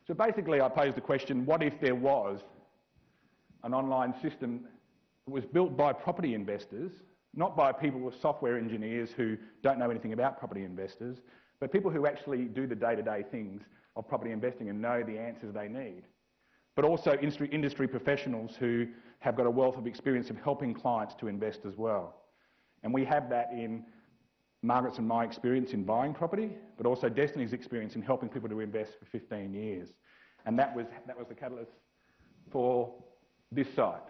So basically I posed the question, what if there was an online system that was built by property investors, not by people with software engineers who don't know anything about property investors, but people who actually do the day-to-day things of property investing and know the answers they need. But also industry professionals who have got a wealth of experience of helping clients to invest as well. And we have that in Margaret's and my experience in buying property, but also Destiny's experience in helping people to invest for 15 years. And that was the catalyst for this site,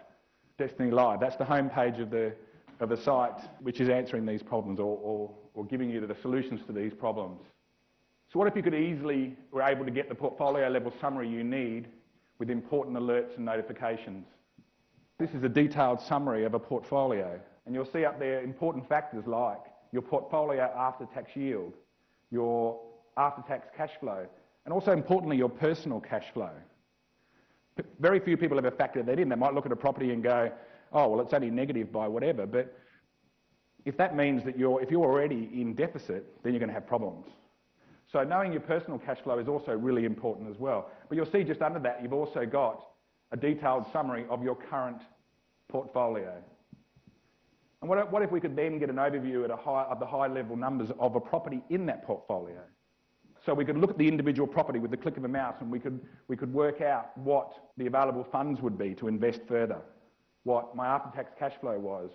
DestinyLive. That's the homepage of the site, which is answering these problems or giving you the solutions to these problems. So what if you were able to get the portfolio level summary you need with important alerts and notifications? This is a detailed summary of a portfolio, and you'll see up there important factors like your portfolio after-tax yield, your after-tax cash flow, and also importantly your personal cash flow. Very few people ever factor that in. They might look at a property and go, oh, well, it's only negative by whatever, but if that means that if you're already in deficit, then you're going to have problems. So knowing your personal cash flow is also really important as well. But you'll see just under that, you've also got a detailed summary of your current portfolio. And what if we could then get an overview of the high-level numbers of a property in that portfolio? So we could look at the individual property with the click of a mouse, and we could work out what the available funds would be to invest further, what my after-tax cash flow was.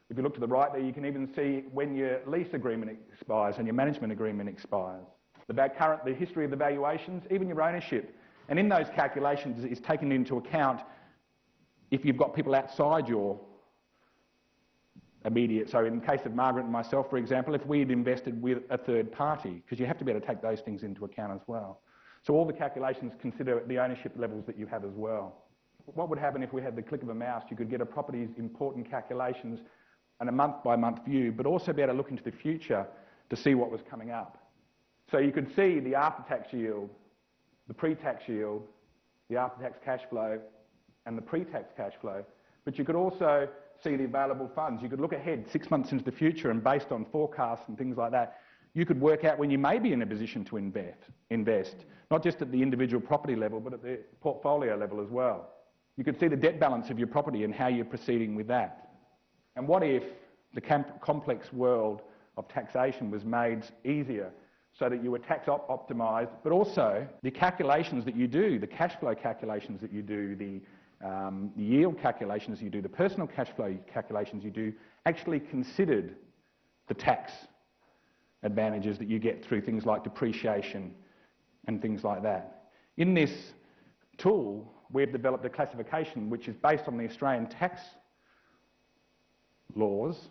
If you look to the right there, you can even see when your lease agreement expires and your management agreement expires. The history of the valuations, even your ownership. And in those calculations is taken into account if you've got people outside your immediate. So in the case of Margaret and myself, for example, if we had invested with a third party, because you have to be able to take those things into account as well. So all the calculations consider the ownership levels that you have as well. What would happen if we had the click of a mouse? You could get a property's important calculations and a month-by-month view, but also be able to look into the future to see what was coming up. So you could see the after-tax yield, the pre-tax yield, the after-tax cash flow, and the pre-tax cash flow, but you could also see the available funds. You could look ahead 6 months into the future, and based on forecasts and things like that, you could work out when you may be in a position to invest, not just at the individual property level, but at the portfolio level as well. You could see the debt balance of your property and how you're proceeding with that. And what if the complex world of taxation was made easier so that you were tax optimised, but also the calculations that you do, the cash flow calculations that you do, the yield calculations you do, the personal cash flow calculations you do, actually considered the tax advantages that you get through things like depreciation and things like that. In this tool, we've developed a classification which is based on the Australian tax laws,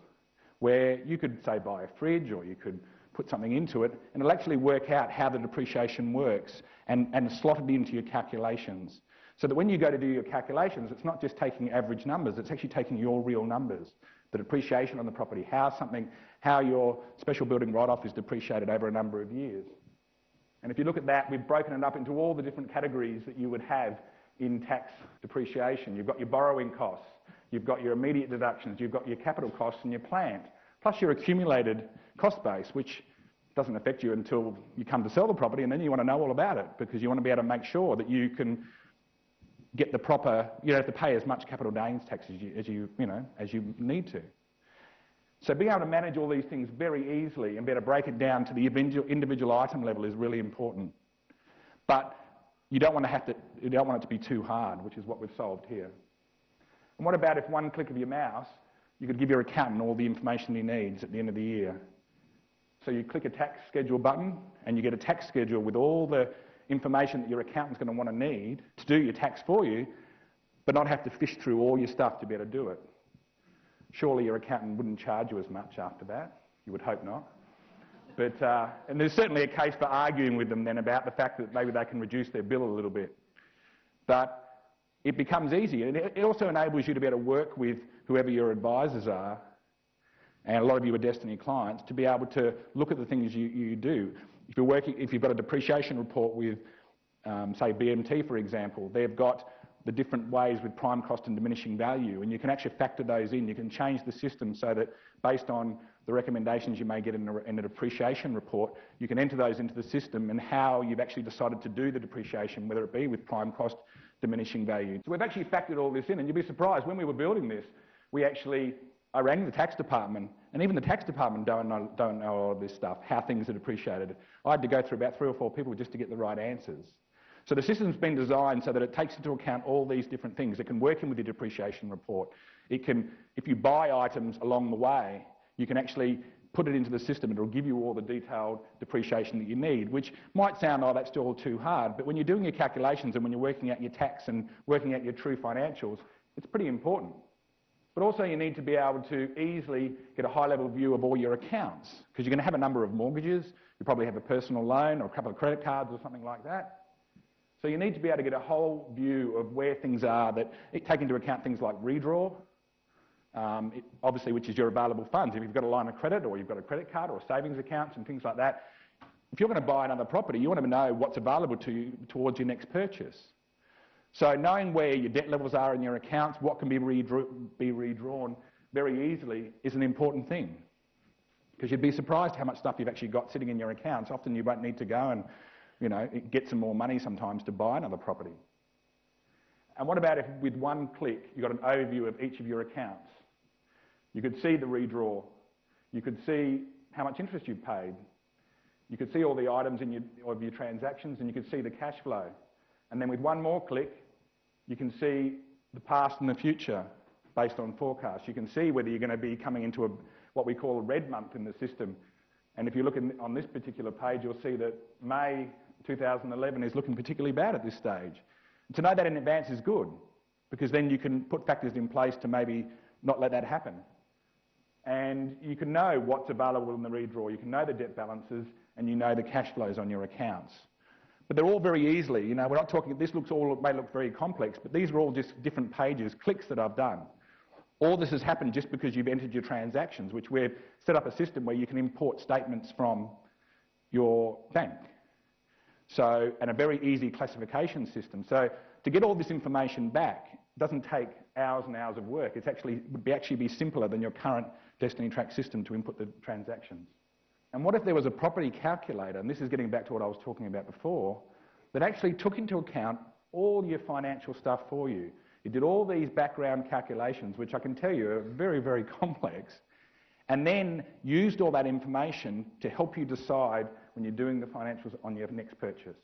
where you could, say, buy a fridge or you could put something into it, and it'll actually work out how the depreciation works and slot it into your calculations. So that when you go to do your calculations, it's not just taking average numbers, it's actually taking your real numbers. The depreciation on the property, how your special building write-off is depreciated over a number of years. And if you look at that, we've broken it up into all the different categories that you would have in tax depreciation. You've got your borrowing costs, you've got your immediate deductions, you've got your capital costs and your plant, plus your accumulated cost base, which doesn't affect you until you come to sell the property, and then you want to know all about it because you want to be able to make sure that you can get the proper, you don't have to pay as much capital gains tax as you need to. So being able to manage all these things very easily and be able to break it down to the individual item level is really important. But you don't want it to be too hard, which is what we've solved here. And what about if one click of your mouse, you could give your accountant all the information he needs at the end of the year? So you click a tax schedule button and you get a tax schedule with all the information that your accountant's going to want to need to do your tax for you, but not have to fish through all your stuff to be able to do it. Surely your accountant wouldn't charge you as much after that. You would hope not. But, and there's certainly a case for arguing with them then about the fact that maybe they can reduce their bill a little bit. But it becomes easier, and it also enables you to be able to work with whoever your advisors are, and a lot of you are Destiny clients, to be able to look at the things you do. If you've got a depreciation report with, say, BMT, for example, they've got the different ways with prime cost and diminishing value, and you can actually factor those in. You can change the system so that based on the recommendations you may get in a depreciation report, you can enter those into the system and how you've actually decided to do the depreciation, whether it be with prime cost, diminishing value. So we've actually factored all this in, and you'll be surprised, when we were building this, I rang the tax department, and even the tax department don't know all of this stuff, how things are depreciated. I had to go through about 3 or 4 people just to get the right answers. So the system's been designed so that it takes into account all these different things. It can work in with your depreciation report. It can, if you buy items along the way, you can actually put it into the system and it'll give you all the detailed depreciation that you need, which might sound, oh, that's still too hard, but when you're doing your calculations and when you're working out your tax and working out your true financials, it's pretty important. But also you need to be able to easily get a high-level view of all your accounts, because you're going to have a number of mortgages, you probably have a personal loan or a couple of credit cards or something like that. So you need to be able to get a whole view of where things are that take into account things like redraw, obviously, which is your available funds. If you've got a line of credit or you've got a credit card or savings accounts and things like that, if you're going to buy another property, you want to know what's available to you towards your next purchase. So knowing where your debt levels are in your accounts, what can be redrawn very easily is an important thing. Because you'd be surprised how much stuff you've actually got sitting in your accounts. Often you won't need to go and get some more money sometimes to buy another property. And what about if with one click you got an overview of each of your accounts? You could see the redraw. You could see how much interest you've paid. You could see all the items of your transactions, and you could see the cash flow. And then with one more click, you can see the past and the future based on forecasts. You can see whether you're going to be coming into what we call a red month in the system. And if you look on this particular page, you'll see that May 2011 is looking particularly bad at this stage. And to know that in advance is good, because then you can put factors in place to maybe not let that happen. And you can know what's available in the redraw. You can know the debt balances, and you know the cash flows on your accounts. But they're all very easily, we're not talking, may look very complex, but these are all just different pages, clicks that I've done. All this has happened just because you've entered your transactions, which we've set up a system where you can import statements from your bank. So, and a very easy classification system. So to get all this information back doesn't take hours and hours of work. It would actually be simpler than your current Destiny Track system to input the transactions. And what if there was a property calculator, and this is getting back to what I was talking about before, that actually took into account all your financial stuff for you. It did all these background calculations, which I can tell you are very, very complex, and then used all that information to help you decide when you're doing the financials on your next purchase.